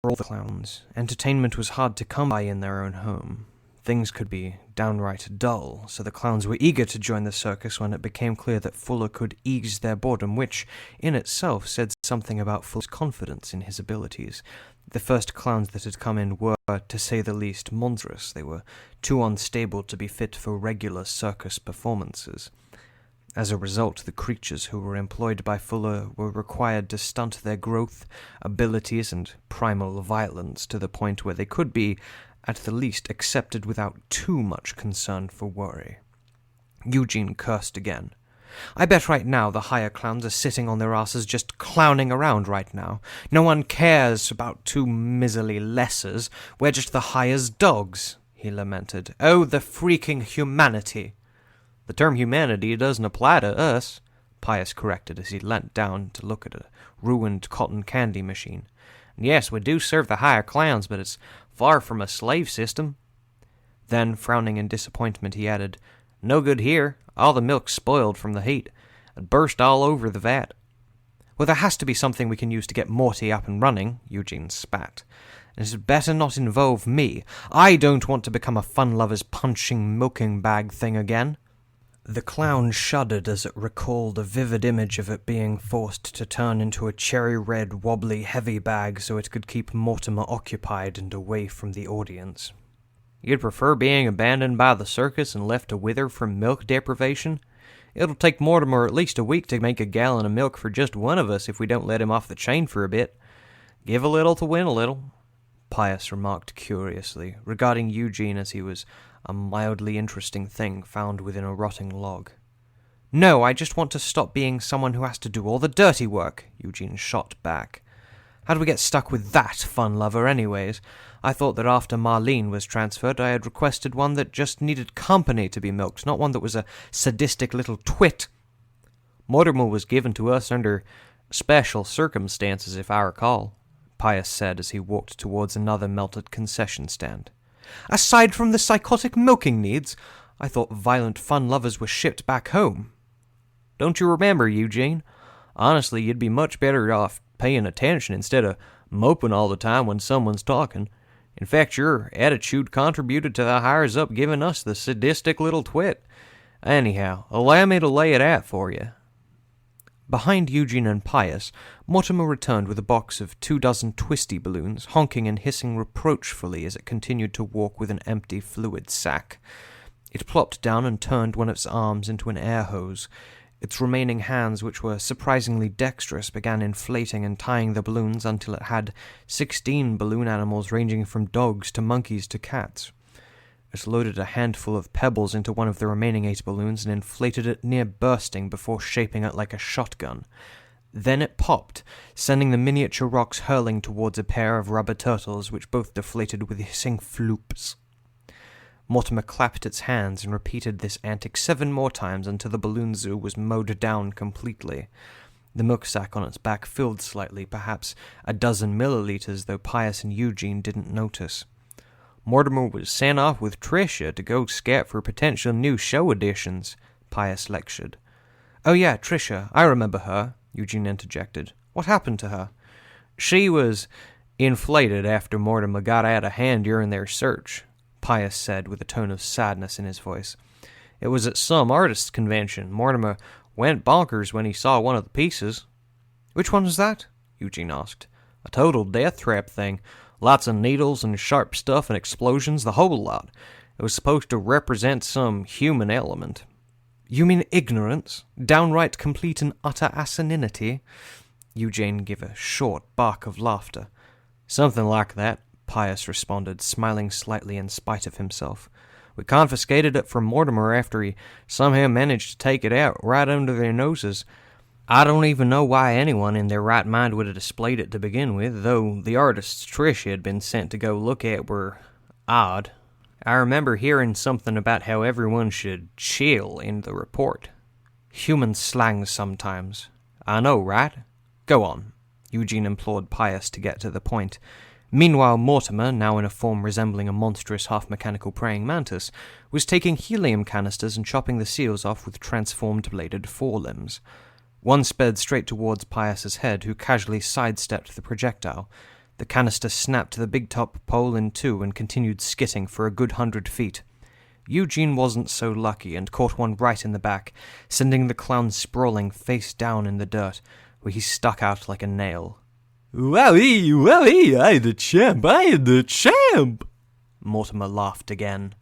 all the clowns. Entertainment was hard to come by in their own home. Things could be downright dull, so the clowns were eager to join the circus when it became clear that Fuller could ease their boredom, which, in itself, said something about Fuller's confidence in his abilities. The first clowns that had come in were, to say the least, monstrous. They were too unstable to be fit for regular circus performances. As a result, the creatures who were employed by Fuller were required to stunt their growth, abilities, and primal violence to the point where they could be, at the least, accepted without too much concern for worry. Eugene cursed again. I bet right now the higher clowns are sitting on their asses just clowning around right now. No one cares about two miserly lessers. We're just the higher's dogs, he lamented. Oh, the freaking humanity! The term humanity doesn't apply to us, Pius corrected as he leant down to look at a ruined cotton candy machine. Yes, we do serve the higher clowns, but it's far from a slave system. Then, frowning in disappointment, he added, No good here. All the milk's spoiled from the heat. It burst all over the vat. Well, there has to be something we can use to get Morty up and running, Eugene spat. And it had better not involve me. I don't want to become a fun-lover's punching milking bag thing again. The clown shuddered as it recalled a vivid image of it being forced to turn into a cherry-red, wobbly, heavy bag so it could keep Mortimer occupied and away from the audience. You'd prefer being abandoned by the circus and left to wither from milk deprivation? It'll take Mortimer at least a week to make a gallon of milk for just one of us if we don't let him off the chain for a bit. Give a little to win a little, Pius remarked curiously, regarding Eugene as he was a mildly interesting thing found within a rotting log. No, I just want to stop being someone who has to do all the dirty work, Eugene shot back. How do we get stuck with that fun lover anyways? I thought that after Marlene was transferred I had requested one that just needed company to be milked, not one that was a sadistic little twit. Mortimer was given to us under special circumstances, if I recall, Pius said as he walked towards another melted concession stand. Aside from the psychotic milking needs, I thought violent fun lovers were shipped back home. Don't you remember, Eugene? Honestly, you'd be much better off paying attention instead of moping all the time when someone's talking. In fact, your attitude contributed to the higher-up giving us the sadistic little twit. Anyhow, allow me to lay it out for you. Behind Eugene and Pius, Mortimer returned with a box of 24 twisty balloons, honking and hissing reproachfully as it continued to walk with an empty fluid sack. It plopped down and turned one of its arms into an air hose. Its remaining hands, which were surprisingly dexterous, began inflating and tying the balloons until it had 16 balloon animals ranging from dogs to monkeys to cats. It loaded a handful of pebbles into one of the remaining 8 balloons and inflated it near bursting before shaping it like a shotgun. Then it popped, sending the miniature rocks hurling towards a pair of rubber turtles, which both deflated with hissing floops. Mortimer clapped its hands and repeated this antic 7 more times until the balloon zoo was mowed down completely. The milk sack on its back filled slightly, perhaps a dozen milliliters, though Pius and Eugene didn't notice. Mortimer was sent off with Tricia to go scout for potential new show additions, Pius lectured. Oh yeah, Tricia, I remember her, Eugene interjected. What happened to her? She was inflated after Mortimer got out of hand during their search, Pius said with a tone of sadness in his voice. It was at some artists' convention. Mortimer went bonkers when he saw one of the pieces. Which one was that? Eugene asked. A total death trap thing. Lots of needles and sharp stuff and explosions, the whole lot. It was supposed to represent some human element. You mean ignorance? Downright complete and utter asininity? Eugene gave a short bark of laughter. Something like that, Pius responded, smiling slightly in spite of himself. We confiscated it from Mortimer after he somehow managed to take it out right under their noses. I don't even know why anyone in their right mind would have displayed it to begin with, though the artists Tricia had been sent to go look at were odd. I remember hearing something about how everyone should chill in the report. Human slang sometimes. I know, right? Go on, Eugene implored Pius to get to the point. Meanwhile, Mortimer, now in a form resembling a monstrous half-mechanical praying mantis, was taking helium canisters and chopping the seals off with transformed bladed forelimbs. One sped straight towards Pius's head, who casually sidestepped the projectile. The canister snapped the big top pole in two and continued skitting for a good 100 feet. Eugene wasn't so lucky and caught one right in the back, sending the clown sprawling face down in the dirt, where he stuck out like a nail. "Wowie, wowie, I the champ! Mortimer laughed again.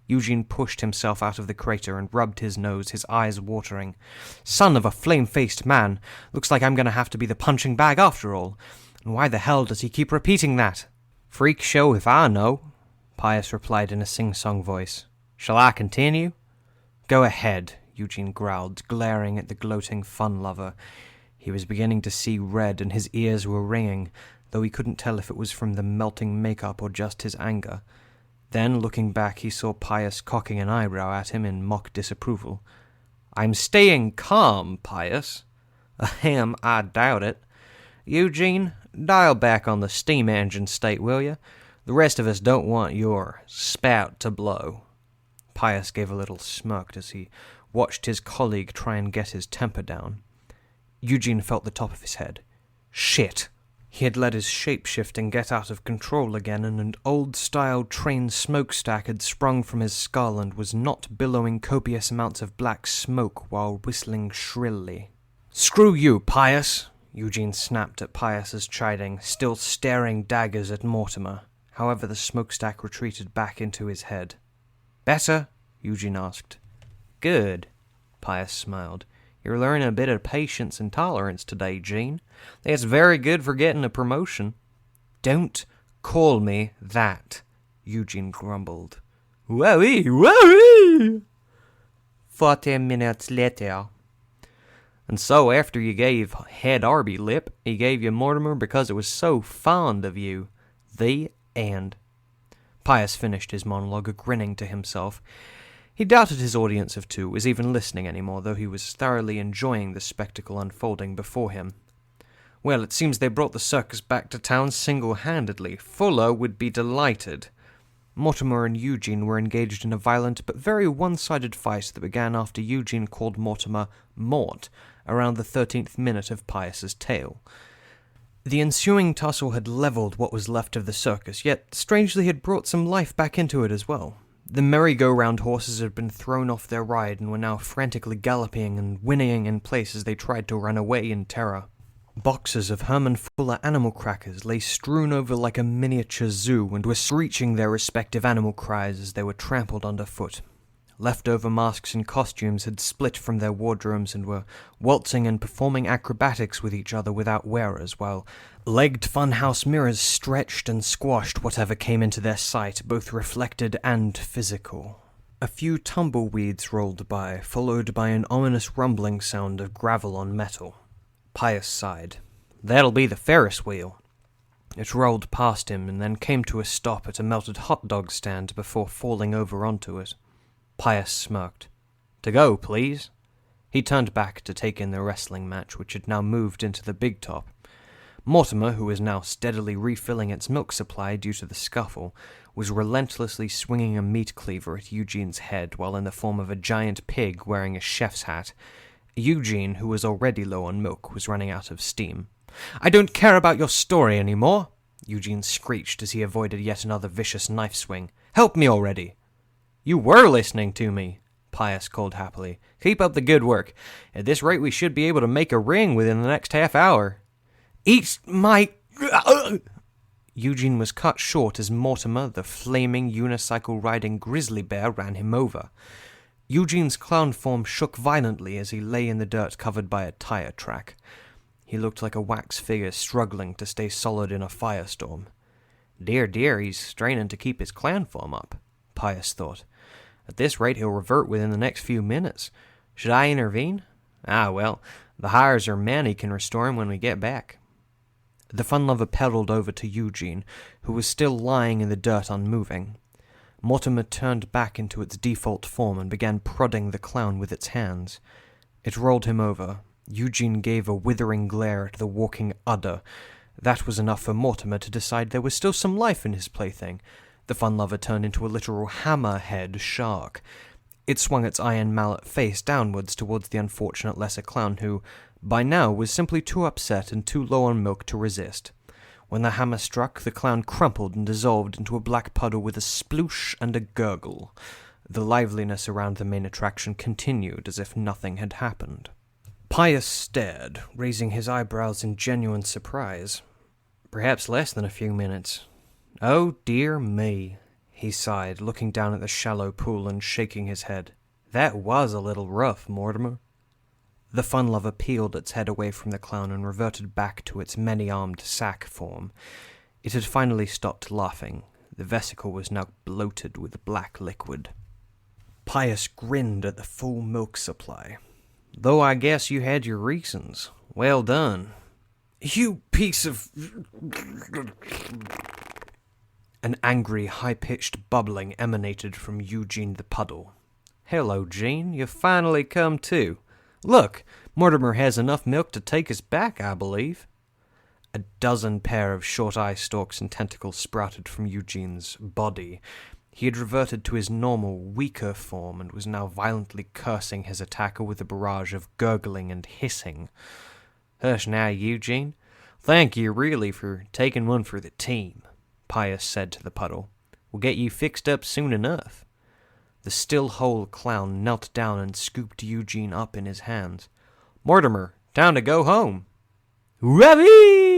Eugene pushed himself out of the crater and rubbed his nose, his eyes watering. "Son of a flame-faced man! Looks like I'm going to have to be the punching bag after all. And why the hell does he keep repeating that?" "Freak show if I know," Pius replied in a sing-song voice. "Shall I continue?" "Go ahead," Eugene growled, glaring at the gloating fun-lover. He was beginning to see red and his ears were ringing, though he couldn't tell if it was from the melting makeup or just his anger. Then, looking back, he saw Pius cocking an eyebrow at him in mock disapproval. "I'm staying calm, Pius." "Ahem, I doubt it. Eugene, dial back on the steam engine state, will you? The rest of us don't want your spout to blow." Pius gave a little smirk as he watched his colleague try and get his temper down. Eugene felt the top of his head. Shit! He had let his shape-shifting get out of control again, and an old-style train smokestack had sprung from his skull and was not billowing copious amounts of black smoke while whistling shrilly. "Screw you, Pius!" Eugene snapped at Pius's chiding, still staring daggers at Mortimer. However, the smokestack retreated back into his head. "Better?" Eugene asked. "Good," Pius smiled. "You're learning a bit of patience and tolerance today, Gene. That's very good for getting a promotion." "Don't call me that," Eugene grumbled. "Wowie, wowie!" 40 minutes later. "And so after you gave Head Arby lip, he gave you Mortimer because it was so fond of you. The end." Pius finished his monologue, grinning to himself. He doubted his audience of two was even listening anymore, though he was thoroughly enjoying the spectacle unfolding before him. Well, it seems they brought the circus back to town single-handedly. Fuller would be delighted. Mortimer and Eugene were engaged in a violent but very one-sided fight that began after Eugene called Mortimer Mort around the 13th minute of Pius's tale. The ensuing tussle had leveled what was left of the circus, yet strangely had brought some life back into it as well. The merry-go-round horses had been thrown off their ride and were now frantically galloping and whinnying in place as they tried to run away in terror. Boxes of Herman Fuller animal crackers lay strewn over like a miniature zoo and were screeching their respective animal cries as they were trampled underfoot. Leftover masks and costumes had split from their wardrobes and were waltzing and performing acrobatics with each other without wearers, while legged funhouse mirrors stretched and squashed whatever came into their sight, both reflected and physical. A few tumbleweeds rolled by, followed by an ominous rumbling sound of gravel on metal. Pius sighed. "That'll be the Ferris wheel." It rolled past him and then came to a stop at a melted hot dog stand before falling over onto it. Pius smirked. "To go, please." He turned back to take in the wrestling match, which had now moved into the big top. Mortimer, who was now steadily refilling its milk supply due to the scuffle, was relentlessly swinging a meat cleaver at Eugene's head while in the form of a giant pig wearing a chef's hat. Eugene, who was already low on milk, was running out of steam. "I don't care about your story anymore," Eugene screeched as he avoided yet another vicious knife swing. "Help me already." "You were listening to me," Pius called happily. "Keep up the good work. At this rate we should be able to make a ring within the next half hour." "Eat my..." Eugene was cut short as Mortimer, the flaming unicycle-riding grizzly bear, ran him over. Eugene's clown form shook violently as he lay in the dirt covered by a tire track. He looked like a wax figure struggling to stay solid in a firestorm. Dear, he's straining to keep his clown form up, Pius thought. At this rate he'll revert within the next few minutes. Should I intervene? Ah, well, the hires are men, he can restore him when we get back. The fun-lover pedaled over to Eugene, who was still lying in the dirt unmoving. Mortimer turned back into its default form and began prodding the clown with its hands. It rolled him over. Eugene gave a withering glare at the walking udder. That was enough for Mortimer to decide there was still some life in his plaything. The fun-lover turned into a literal hammerhead shark. It swung its iron mallet face downwards towards the unfortunate lesser clown who, by now, was simply too upset and too low on milk to resist. When the hammer struck, the clown crumpled and dissolved into a black puddle with a sploosh and a gurgle. The liveliness around the main attraction continued as if nothing had happened. Pius stared, raising his eyebrows in genuine surprise. Perhaps less than a few minutes. "Oh, dear me," he sighed, looking down at the shallow pool and shaking his head. "That was a little rough, Mortimer." The fun lover peeled its head away from the clown and reverted back to its many-armed sack form. It had finally stopped laughing. The vesicle was now bloated with black liquid. Pius grinned at the full milk supply. "Though I guess you had your reasons. Well done." "You piece of..." An angry, high-pitched bubbling emanated from Eugene the Puddle. "Hello, Gene. You've finally come to. Look, Mortimer has enough milk to take us back, I believe." A dozen pair of short eye stalks and tentacles sprouted from Eugene's body. He had reverted to his normal, weaker form and was now violently cursing his attacker with a barrage of gurgling and hissing. "Hush now, Eugene. Thank you, really, for taking one for the team," Pius said to the puddle. "We'll get you fixed up soon enough." The still-whole clown knelt down and scooped Eugene up in his hands. "Mortimer, time to go home." "Ravi!"